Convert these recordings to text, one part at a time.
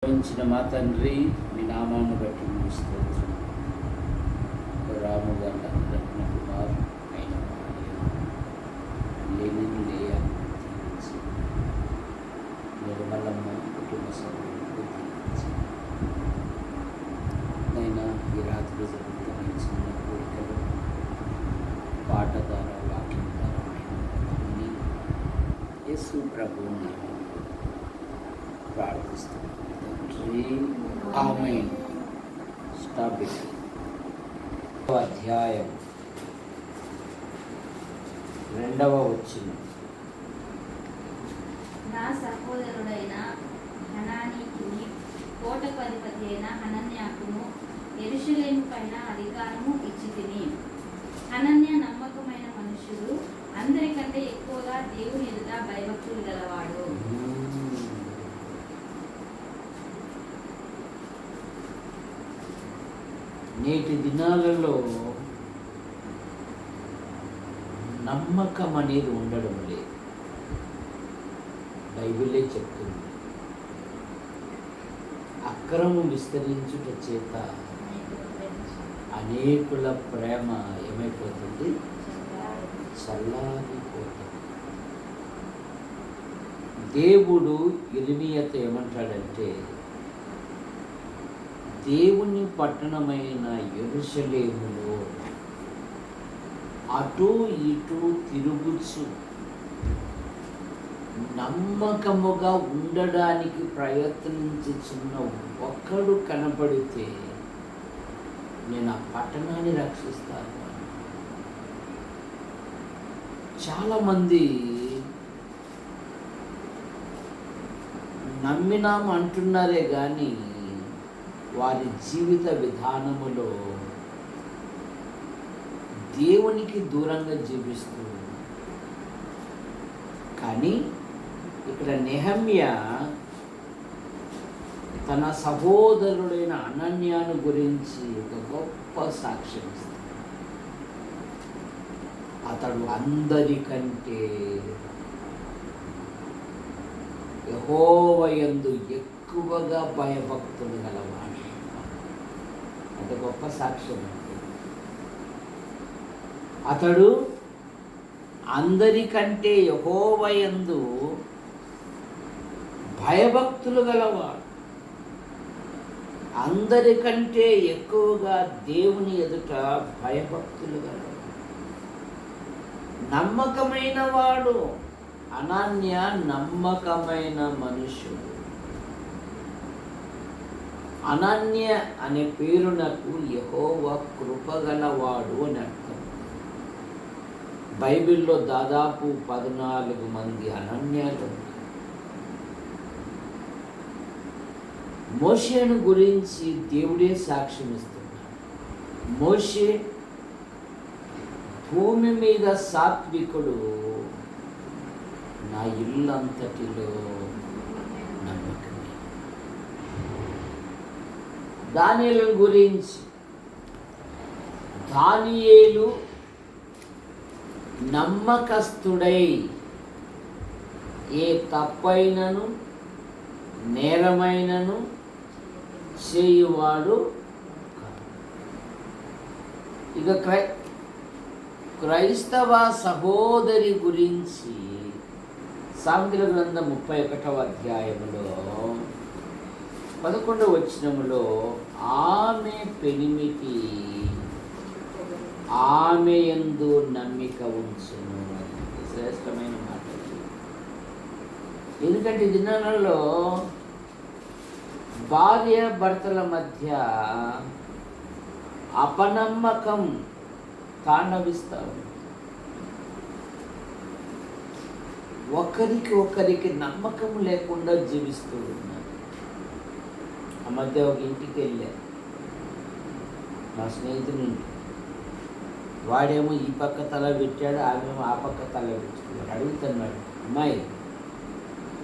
భావించిన మా తండ్రి, మీ నామాన్ని బట్టి మీకు స్తోత్రం. రాము గారి రత్న కుమార్ అయిన లేనిని లేయాల్సి నిర్మలమ్మ కుటుంబ సభ్యులకు తీర్చి అయినా ఈ రాత్రి జరుగుతున్న చిన్న కోరికలు పాట ద్వారా వాక్యం ద్వారా అన్ని యేసు ప్రభువు నామములో ప్రార్థిస్తున్నాను. ఆమేన్. Stop it. అధ్యాయం 2వ వచనం. నా సహోదరుడైన హనానీకిని కోటకు అధిపతి అయిన హనన్యాకును యెరూషలేము పైన అధికారము ఇచ్చితిని. హనన్య నమ్మకమైన మనుషుడు, అందరికంటే ఎక్కువగా దేవుని ఎదుట భయభక్తులు గలవాడు. నేటి దినాలలో నమ్మకం అనేది ఉండడం లేదు. బైబిలే చెప్తుంది, అక్రమం విస్తరించుట చేత అనేకుల ప్రేమ ఏమైపోతుంది? చల్లారిపోతుంది. దేవుడు ఇర్మీయాతో ఏమంటాడంటే, దేవుని పట్టణమైన యెరూషలేములో అటు ఇటు తిరుగుచు నమ్మకముగా ఉండడానికి ప్రయత్నించుచున్న ఒక్కడు కనబడితే నేను ఆ పట్టణాన్ని రక్షిస్తాను. చాలామంది నమ్మినాం అంటున్నారే కానీ వారి జీవిత విధానములో దేవునికి దూరంగా జీవిస్తూ, కానీ ఇక్కడ నెహమ్యా తన సహోదరుడైన అనన్యాను గురించి ఒక గొప్ప సాక్ష్యం ఇస్తాడు. అతడు అందరికంటే యెహోవా యందు ఎక్కువగా భయభక్తులు గలవాడు. అంత గొప్ప సాక్ష్యం. అతడు అందరికంటే యెహోవా యందు భయభక్తులు గలవాడు. అందరికంటే ఎక్కువగా దేవుని ఎదుట భయభక్తులు గలవాడు. నమ్మకమైన వాడు. అనన్య నమ్మకమైన మనుషుడు. అనన్య అనే పేరునకు యెహోవా కృపగలవాడు అని అర్థం. బైబిల్లో దాదాపు 14 మంది అనన్యాలు. మోషేను గురించి దేవుడే సాక్ష్యం ఇస్తున్నాడు. మోషే భూమి మీద సాత్వికుడు, నా ఇల్లంతటిలో నమ్మకమే. దానియేలు గురించి, దానియేలు నమ్మకస్తుడై ఏ తప్పైనను నేరమైనను చేయువాడు. ఇక క్రైస్తవ సహోదరి గురించి సామెతల గ్రంథం 31వ అధ్యాయములో 11వ వచనములో, ఆమె పెనిమిటి ఆమె యందు నమ్మిక ఉంచును. శ్రేష్టమైన మాట. ఎందుకంటే ఈ దినాలలో భార్య భర్తల మధ్య అపనమ్మకం తాండవిస్తారు. ఒకరికి నమ్మకం లేకుండా జీవిస్తూ ఉన్నారు. ఆ మధ్య ఒక ఇంటికి వెళ్ళా, మా స్నేహితుని ఇంటి. వాడేమో ఈ పక్క తల పెట్టాడు, ఆమెమో ఆ పక్క తల పెట్టుకున్నాడు. అడుగుతున్నాడు, అమ్మాయి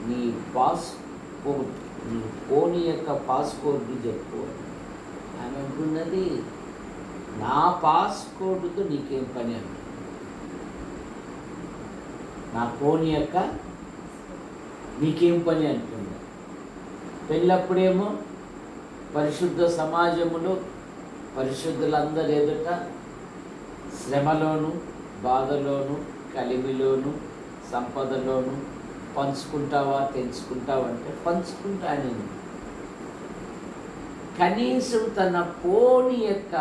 నీ పాస్పోర్ట్, నీ ఫోన్ యొక్క పాస్పోర్ట్ చెప్పు. ఆమె అంటున్నది, నా పాస్పోర్ట్తో నీకేం పని అంట. నా ఫోన్ యొక్క నీకేం పని అంటుంది. పెళ్ళప్పుడేమో పరిశుద్ధ సమాజములో పరిశుద్ధులందరి ఎదుట శ్రమలోను, బాధలోను, కలిమిలోను, సంపదలోను పంచుకుంటావా, తెంచుకుంటావా అంటే పంచుకుంటానని. కనీసం తన ఫోన్ యొక్క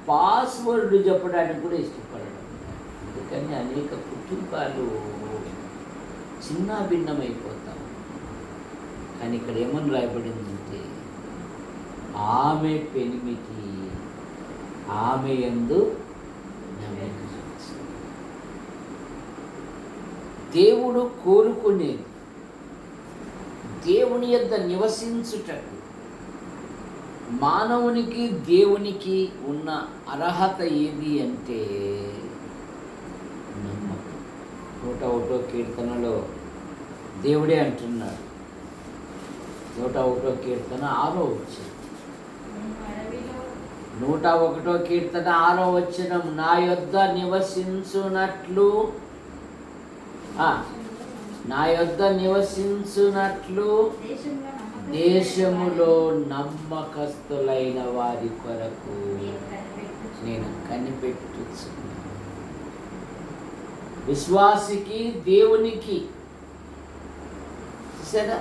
పాస్వర్డ్ చెప్పడానికి కూడా ఇష్టపడడం. అందుకని అనేక కుటుంబాలు చిన్న భిన్నమైపోతాం. కానీ ఇక్కడ ఏమని రాయబడిందంటే ఆమె పెనిమిటి ఆమె యందు నమ్మిక చూపించు. దేవుడు కోరుకునేది దేవుని యొద్ద నివసించుటకు మానవునికి దేవునికి ఉన్న అర్హత ఏది అంటే నమ్మకం. 101వ కీర్తనలో దేవుడే అంటున్నాడు. 101వ కీర్తన 6వ వచనం. 101వ కీర్తన 6వ వచనం, నా యొద్ద నివసించునట్లు నా యొద్ద నివసించునట్లు దేశములో నమ్మకస్తులైన వారి కొరకు నేను కనిపెట్టుచున్నాను. విశ్వాసికి దేవునికి సరే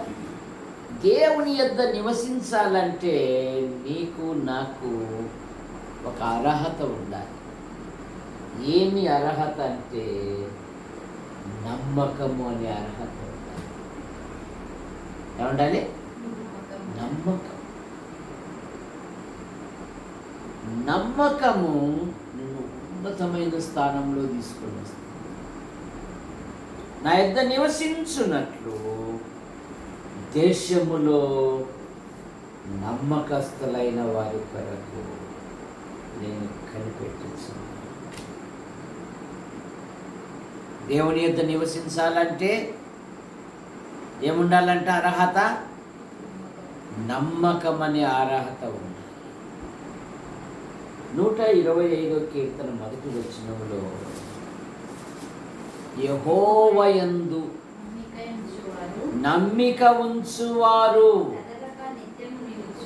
దేవుని యొద్ద నివసించాలంటే నీకు నాకు ఒక అర్హత ఉండాలి. ఏమి అర్హత అంటే నమ్మకము అనే అర్హత ఉండాలి. ఏముండాలి? నమ్మకం. నమ్మకము నిన్ను ఉన్నతమైన స్థానంలో తీసుకొని వస్తుంది. నా యొద్ద నివసించున్నట్లు దేశములో నమ్మకస్తులైన వారి కొరకు నేను కనిపెట్టుచున్నాను. దేవుని యొద్ద నివసించాలంటే ఏముండాలంటే అర్హత, నమ్మకం అనే అర్హత ఉంది. 125వ కీర్తన 1వ వచనంలో యెహోవాయందు నమ్మిక ఉంచువారు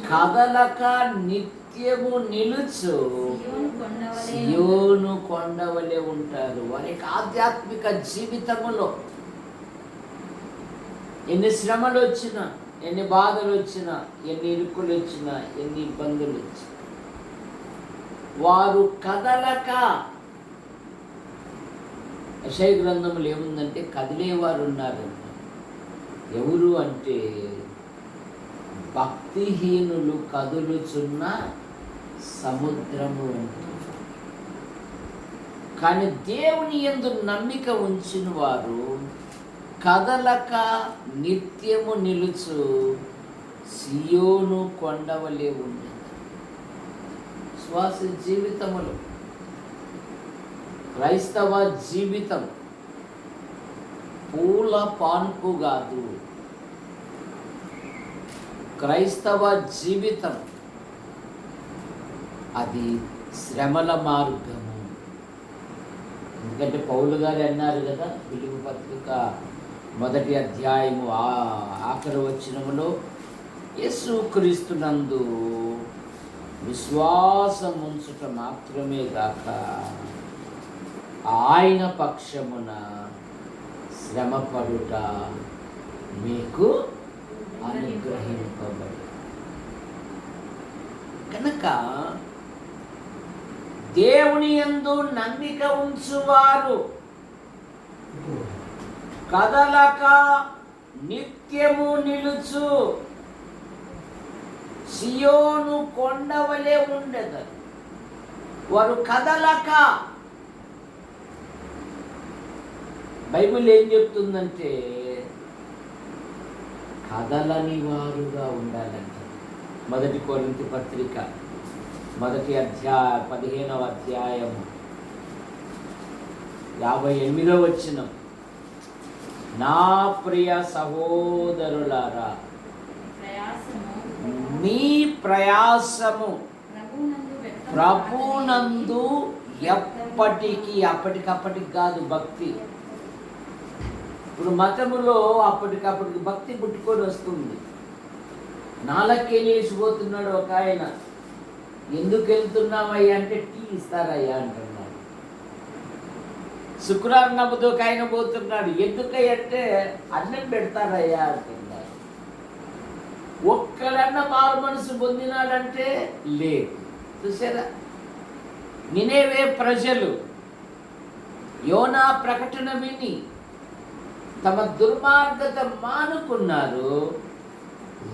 కదలక నిత్యము నిలుచు సియోను కొండవలే ఉంటారు. వారికి ఆధ్యాత్మిక జీవితములో ఎన్ని శ్రమలు వచ్చినా, ఎన్ని బాధలు వచ్చినా, ఎన్ని ఇరుకులు వచ్చినా, ఎన్ని ఇబ్బందులు వచ్చినా వారు కదలక, యెషయా గ్రంథములు ఏముందంటే కదిలేవారు ఉన్నారు. ఎవరు అంటే భక్తిహీనులు కదులుచున్న సముద్రము అంటే. కానీ దేవుని యందు నమ్మిక ఉంచిన వారు కదలక నిత్యము నిలుచు సియోను కొండవలే ఉండేది. శ్వాస జీవితములు క్రైస్తవ జీవితం పూల పాన్పు కాదు. క్రైస్తవ జీవితం అది శ్రమల మార్గము. ఎందుకంటే పౌలు గారు అన్నారు కదా, ఫిలిప్పీ పత్రిక 1వ అధ్యాయము ఆఖరి వచనములో యేసుక్రీస్తునందు విశ్వాసం ఉంచుట మాత్రమే గాక ఆయన పక్షమున శ్రమపడుట మీకు అనుగ్రహింపబడి. కనుక దేవుని యందు నమ్మిక ఉంచువారు కదలక నిత్యము నిలుచు సియోను కొండవలే ఉండెదరు. వారు కదలక. బైబిల్ ఏం చెప్తుందంటే కదలని వారుగా ఉండాలంట. 1 కొరింథీ పత్రిక 1వ అధ్యాయం 15వ అధ్యాయము 58వ వచనం, నా ప్రియ సహోదరులారా మీ ప్రయాసము ప్రభునందు ఎప్పటికీ, అప్పటికప్పటికి కాదు భక్తి. ఇప్పుడు మతములో అప్పటికప్పటికి భక్తి పుట్టుకొని వస్తుంది. నాలకెళ్ళేసిపోతున్నాడు ఒక ఆయన. ఎందుకు వెళ్తున్నామయ్యా అంటే టీ ఇస్తారయ్యా అంటున్నాడు. శుక్రవారం నమ్మదు ఒక ఆయన పోతున్నాడు. ఎందుకయ్యా అంటే అన్నం పెడతారయ్యా అంటున్నాడు. ఒక్కడన్నా మారు మనసు పొందినాడంటే లేదు. చూసారా, నినేవే ప్రజలు యోనా ప్రకటన విని తమ దుర్మార్గత మానుకున్నారు.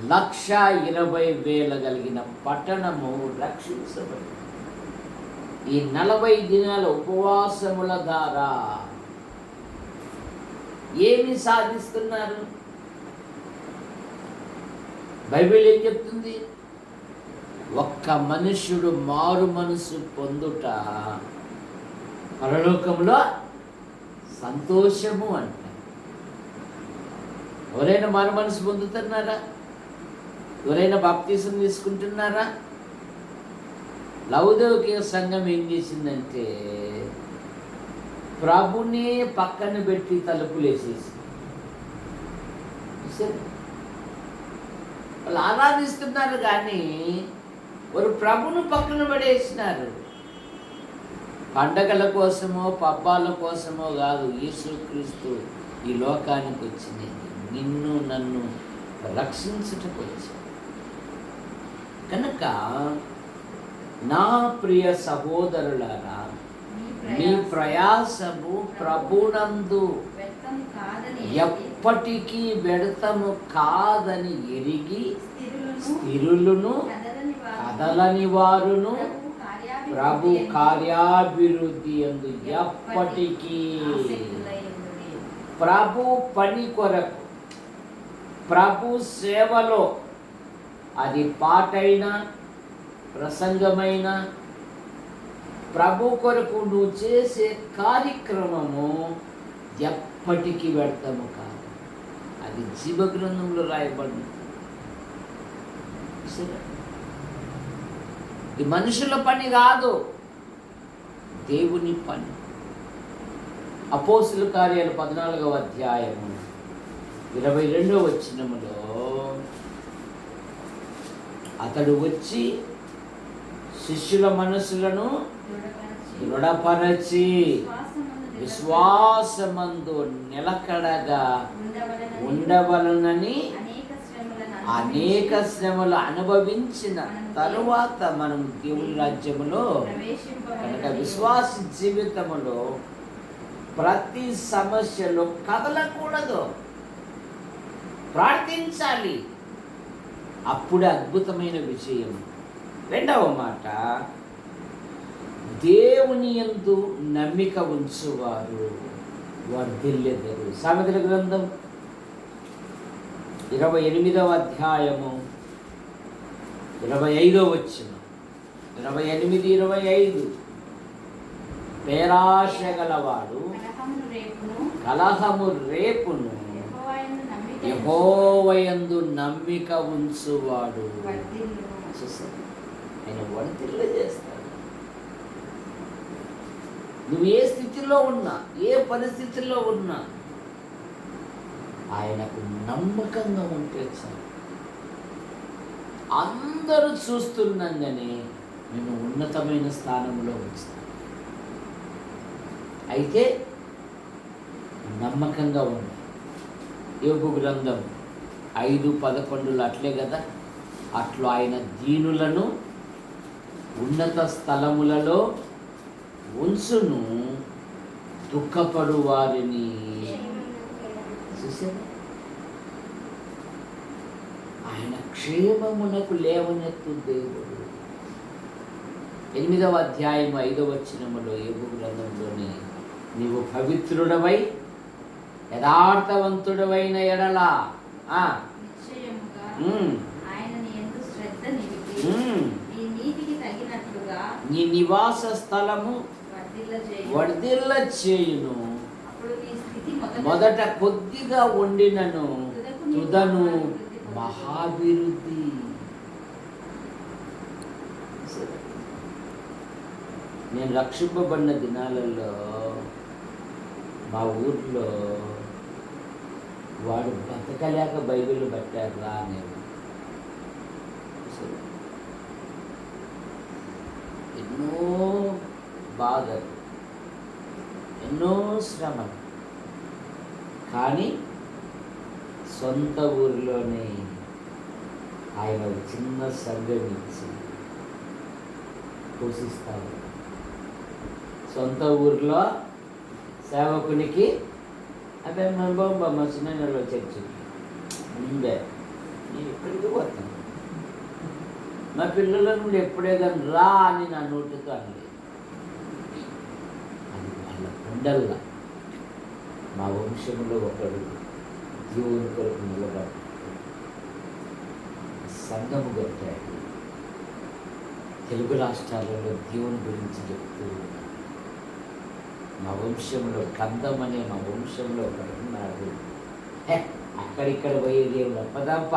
1,20,000 కలిగిన పట్టణము రక్షించబడింది. ఈ 40 దినాల ఉపవాసముల ద్వారా ఏమి సాధిస్తున్నారు? బైబిల్ ఏం చెప్తుంది? ఒక్క మనుష్యుడు మారు మనసు పొందుట పరలోకంలో సంతోషము అంట. ఎవరైనా మారు మనసు పొందుతున్నారా? ఎవరైనా బాప్తీసం తీసుకుంటున్నారా? లౌదోకియ సంఘం ఏం చేసిందంటే ప్రభుని పక్కన పెట్టి తలుపులు వేసేసి వాళ్ళు ఆరాధిస్తున్నారు, కానీ వారు ప్రభును పక్కన పడేసినారు. పండగల కోసమో పబ్బాల కోసమో కాదు, యేసుక్రీస్తు ఈ లోకానికి వచ్చింది నిన్ను నన్ను రక్షించుటకు వచ్చాడు. కనుక నా ప్రియ సహోదరులారా, మీ ప్రయాసము ప్రభునందు ఎప్పటికీ వ్యర్థము కాదని ఎరిగి స్థిరులను కదలని వారును ప్రభు కార్యాభివృద్ధి యందు ఎప్పటికీ ప్రభు పని కొరకు, ప్రభు సేవలో, అది పాటైనా ప్రసంగమైన ప్రభు కొరకు నువ్వు చేసే కార్యక్రమము ఎప్పటికీ వ్యర్థము కాదు. అది జీవగ్రంథంలో రాయబడింది. ఇది మనుషుల పని కాదు, దేవుని పని. అపోస్తుల కార్యాలు 14వ అధ్యాయము 22వ వచనములో అతడు వచ్చి శిష్యుల మనసులను దృఢపరచి విశ్వాసమందు నిలకడగా ఉండవలనని అనేక శ్రమలు అనుభవించిన తరువాత మనం దేవుని రాజ్యములో కనుక విశ్వాస జీవితములో ప్రతి సమస్యలో కదలకూడదు, ప్రార్థించాలి. అప్పుడే అద్భుతమైన విజయం. రెండవ మాట, దేవుని యందు నమ్మిక ఉంచువారు వర్ధిల్లెదరు. సామెతల గ్రంథం 28వ అధ్యాయము 25వ వచనం, 28, 25. పేరాశ గలవాడు కలహము రేపును, యెహోవాయందు నమ్మిక ఉంచువాడు ఆయన వర్ధిల్ల చేస్తాడు. నువ్వు ఏ స్థితిలో ఉన్నా, ఏ పరిస్థితుల్లో ఉన్నా ఆయనకు నమ్మకంగా ఉంటే చాలు. అందరూ చూస్తుండగానే నేను ఉన్నతమైన స్థానంలో ఉంచుతాను. అయితే నమ్మకంగా ఉంది. యోబు గ్రంథం 5:11 అట్లే కదా, అట్లా ఆయన దీనులను ఉన్నత స్థలములలో ఉంచును, దుఃఖపడు వారిని చూసారు ఆయన క్షేమమునకు లేవనెత్తు దేవుడు. 8వ అధ్యాయం 5వ వచనములో యోబు గ్రంథంలోని నీవు పవిత్రుడవై యథార్థవంతుడవైన ఎడల నీ నివాస స్థలము వర్ధిల్ల చేయును. మొదట కొద్దిగా వండినను తుదను మహాభివృద్ధి. నేను రక్షింపబడిన దినాలలో మా ఊర్లో వాడు బతకలేక బైబిల్ పట్టారు రా అనేవి. బాధలు, ఎన్నో శ్రమలు. కానీ సొంత ఊరిలోనే ఆయన ఒక చిన్న సంఘం ఇచ్చి పోషిస్తారు. సొంత ఊరిలో సేవకునికి అదే మా చిన్నలో చర్చి ఉందే, నేను ఎక్కడికి పోతాను, మా పిల్లల నుండి ఎప్పుడే కానీ రా అని నా నోటితో అనలేదు. అది వాళ్ళ కొండల్లా మా వంశంలో ఒకడు దేవుని కొరకు నిలబడి సంఘము కట్టాడు. తెలుగు రాష్ట్రాలలో దేవుని గురించి చెప్తూ మా వంశంలో కందం అనే మా వంశంలో ఒకడు ఉన్నాడు, అక్కడిక్కడ పోయే దేవుడు అప్పదప్ప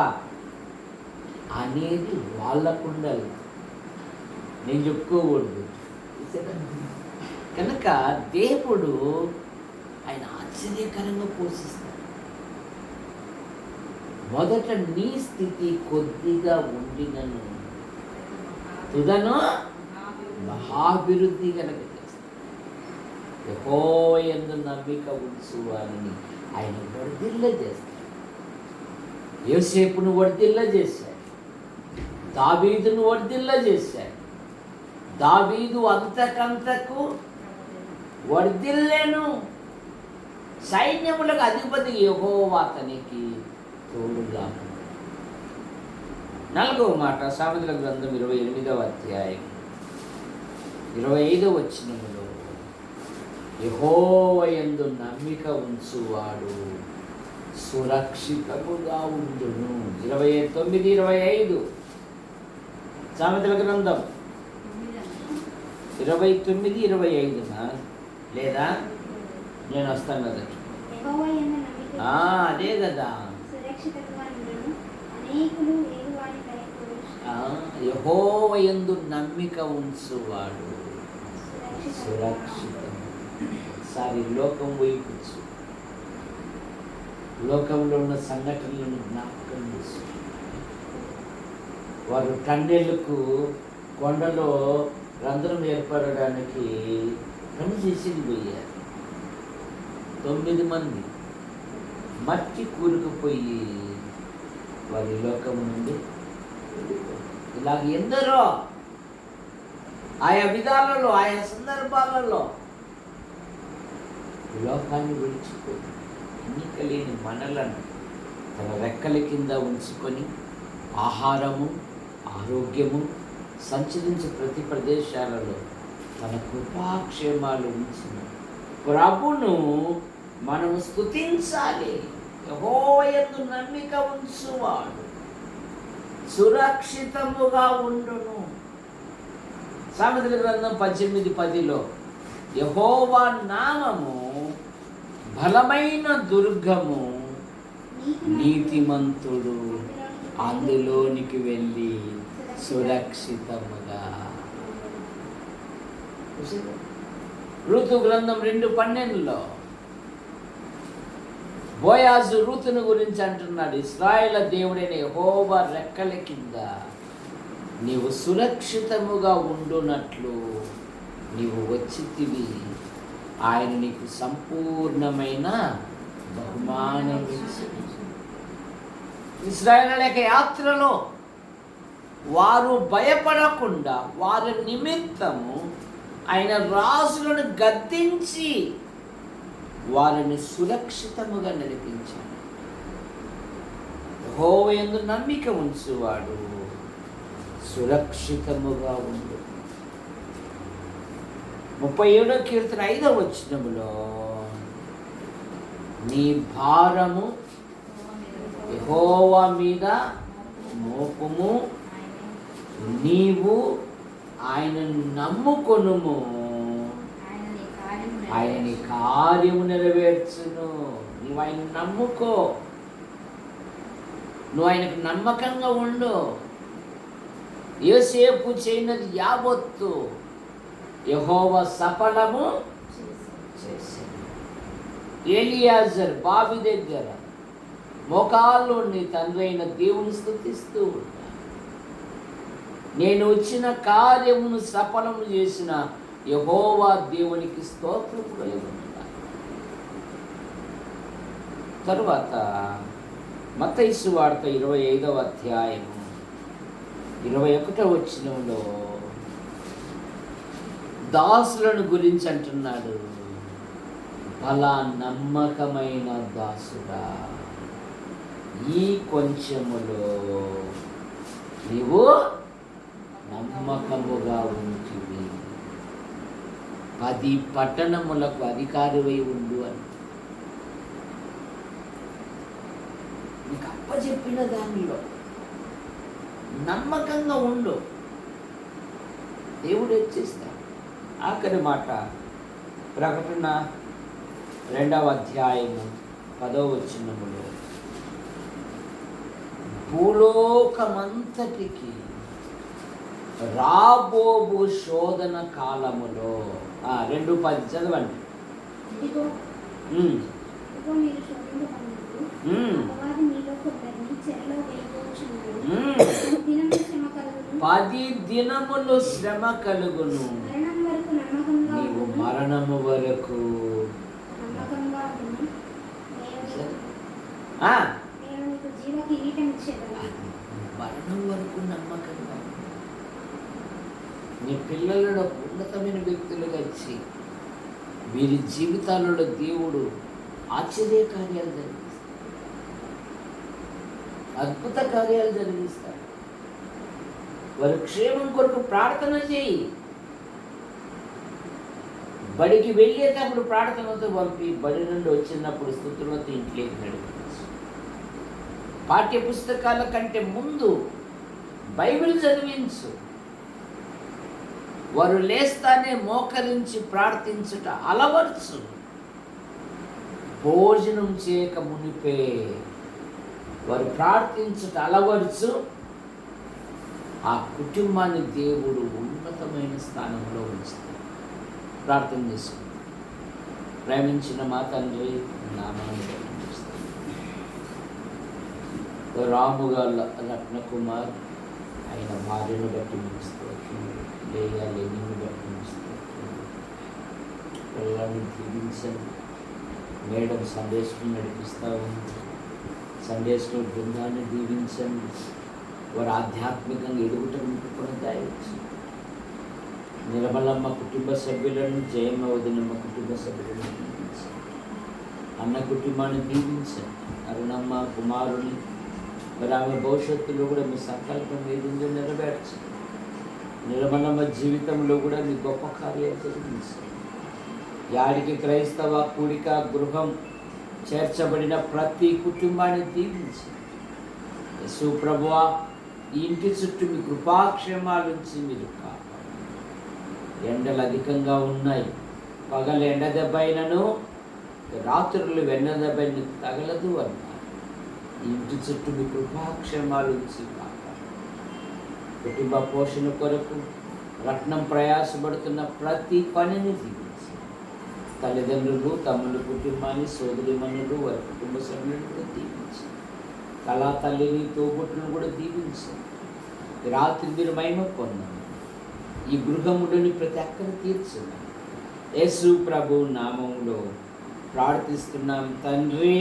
అనేది వాళ్ళకుండాలి, నేను చెప్పుకోకూడదు. కనుక దేవుడు ఆయన ఆశ్చర్యకరంగా పోషిస్తాడు. మొదట నీ స్థితి కొద్దిగా ఉండినను తుదను మహాభివృద్ధి కనుక చేస్తాడు. యెహోవా యందు నమ్మిక ఉంచు అని ఆయన వర్ధిల్ల చేస్తాడు. యోసేపును వర్ధిల్ల చేశాడు, దావీదును వర్ధిల్ల చేశాడు. దావీదు అంతకంతకు వర్ధిల్లేను. సైన్యములకు అధిపతి యెహోవా అతనికి తోడుగా. 4వ మాట సామెతల గ్రంథం 28వ అధ్యాయం 25వ వచనములో యెహోవా యందు నమ్మిక ఉంచువాడు సురక్షితముగా ఉండును. 29-25 సామెతల గ్రంథం 29-25 లేదా నేను వస్తాను కదా, అదే కదా. యెహోవా యందు నమ్మిక ఉంచువాడు సురక్షితం. ఒకసారి లోకం వైపుచ్చు, లోకంలో ఉన్న సంఘటనలను జ్ఞాపకం చేసు. వారు టన్నెలకు కొండలో రంధ్రం ఏర్పడడానికి పని చేసేది పోయారు. 9 మంది మట్టి కూరుకుపోయి వారి లోకం నుండి ఇలాగ ఎందరో ఆయా విధాలలో ఆయా సందర్భాలలో లోకాన్ని విడిచిపోయి ఎన్నిక లేని మనలను తన రెక్కల కింద ఉంచుకొని ఆహారము ఆరోగ్యము సంచరించే ప్రతి ప్రదేశాలలో తన కృపాక్షేమాలు ఉంచిన ప్రభును మనం స్తుతించాలి. యెహోవా యందు నమ్మిక ఉంచువాడు సురక్షితముగా ఉండును. సామెతల గ్రంథం 18:10 యెహోవా నామము బలమైన దుర్గము, నీతిమంతుడు అందులోనికి వెళ్ళి సురక్షితముగా. ఋతు గ్రంథం 2:12 బోయాజు రూతును గురించి అంటున్నాడు, ఇశ్రాయేలు దేవుడైన యెహోవా రెక్కల కింద నీవు సురక్షితముగా ఉండునట్లు నీవు వచ్చితివి, ఆయన నీకు సంపూర్ణమైన బహుమానం ఇచ్చెను. ఇశ్రాయేలు యొక్క యాత్రలో వారు భయపడకుండా వారి నిమిత్తము ఆయన రాజులను గద్దించి వారిని సురక్షితముగా నడిపించాడు. యెహోవా యందు నమ్మిక ఉంచువాడు సురక్షితముగా ఉండు. 37వ కీర్తన 5వ వచనములో నీ భారము యెహోవా మీద మోపుము, నీవు ఆయనను నమ్ముకొనుము, ఆయన నీ కార్యము నెరవేర్చును. నువ్వు ఆయన నమ్ముకో, నువ్వు ఆయనకు నమ్మకంగా ఉండు. యోసేపు చేయనది యావత్తు యెహోవా సఫలము చేశాడు. ఎలియాజర్ బావి దగ్గర మోకాళ్ళు నీ తండ్రి అయిన దేవుని స్తుతిస్తూ ఉంటాడు. నేను వచ్చిన కార్యమును సఫలము చేసిన యెహోవా దేవునికి స్తోత్రము కలుగునుగాక. తరువాత మత్తయి సువార్త 25వ అధ్యాయము 21వ వచనంలో దాసులను గురించి అంటున్నాడు. బలా నమ్మకమైన దాసుడా, ఈ కొంచెములో నీవు నమ్మకముగా ఉంటివి, 10 పట్టణములకు అధికారివై ఉండు అని. నీకు అప్పచెప్పిన దానిలో నమ్మకంగా ఉండు, దేవుడు హెచ్చిస్తాడు. ఆఖరి మాట ప్రకటన 2వ అధ్యాయము 10వ వచనములో భూలోకమంతటికి రాబోబు శోధన కాలములో 2:10 చదవండి. ఇదిగో మీరు శోధింపబడినప్పుడు అపవాది మీలో కొందరిని చెరలో వేయబోచున్నది. 10 దినములు శ్రమ కలుగును. మరణం వరకు నమ్మకంగా నీవు ఉండుము. మరణము వరకు నమ్మకంగా ఉండుము. నేను నీకు జీవ కిరీటం ఇచ్చేదను. మరణం వరకు నమ్మకంగా ఉండు. నీ పిల్లలను ఉన్నతమైన వ్యక్తులుగా ఇచ్చి వీరి జీవితాలలో దేవుడు ఆశ్చర్య కార్యాలు జరిగిస్తాడు, అద్భుత కార్యాలు జరిగిస్తాడు. వారి క్షేమం కొరకు ప్రార్థన చేయి. బడికి వెళ్ళేటప్పుడు ప్రార్థనతో పంపి, బడి నుండి వచ్చినప్పుడు స్తుతులతో ఇంట్లోకి నడిపించు. పాఠ్య పుస్తకాల కంటే ముందు బైబిల్ చదివించు. వారు లేస్తానే మోకరించి ప్రార్థించుట అలవర్చు. భోజనం చేయక మునిపే వారు ప్రార్థించుట అలవర్చు. ఆ కుటుంబాన్ని దేవుడు ఉన్నతమైన స్థానంలో ఉంచుతాడు. ప్రార్థన చేసుకుంటాం. ప్రేమించిన మా తండ్రి నామాన్ని ప్రార్థిస్తాను. రాముగాళ్ళ రత్నకుమార్ ఆయన భార్యను బట్టి ముగిస్తూ లేనిని బట్టి ముగిస్తూ పిల్లల్ని దీవించండి. మేడం సండే స్కూల్ నడిపిస్తూ ఉంది. సండే స్కూల్ బృందాన్ని దీవించండి. వారు ఆధ్యాత్మికంగా ఎదుగుటకు కూడా దయవచ్చు. నిర్మలమ్మ కుటుంబ సభ్యులను, జయమ్మ వదినమ్మ కుటుంబ సభ్యులను దీవించండి. అన్న కుటుంబాన్ని దీవించండి. అరుణమ్మ కుమారుని మరి ఆమె భవిష్యత్తులో కూడా మీ సంకల్పం ఏదో నెరవేర్చండి. నిర్మలమ్మ జీవితంలో కూడా మీ గొప్ప కార్యాలు జరిగించండి. యాడికి క్రైస్తవ కూడిక గృహం చేర్చబడిన ప్రతి కుటుంబాన్ని దీవించండి. యేసు ప్రభువా, ఈ ఇంటి చుట్టూ మీ కృపాక్షేమాల నుంచి మీరు కాపాడండి. ఎండలు అధికంగా ఉన్నాయి. పగలు ఎండ దెబ్బ అయినను రాత్రులు వెన్న దెబ్బ తగలదు అన్నారు. ఈ ఇంటి చుట్టూ మీ కృపాక్షేమాల నుంచి కాపాడండి. కుటుంబ పోషణ కొరకు రత్నం ప్రయాసపడుతున్న ప్రతి పనిని దీవించి, తల్లిదండ్రులు, తమ్ముళ్ళ కుటుంబాన్ని, సోదరిమణులు, వారి కుటుంబ సభ్యులను కూడా దీవించి, కళా తల్లిని, తోబుట్టును కూడా దీవించండి. రాత్రి మీరు మహిమ పొందండి. ఈ గృహములోని ప్రతి అక్కను తీర్చండి. యేసు ప్రభు నామములో ప్రార్థిస్తున్నాం తండ్రి,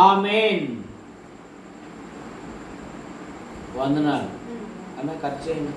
ఆమేన్. వందనాలు. అన్న ఖర్చు అయినా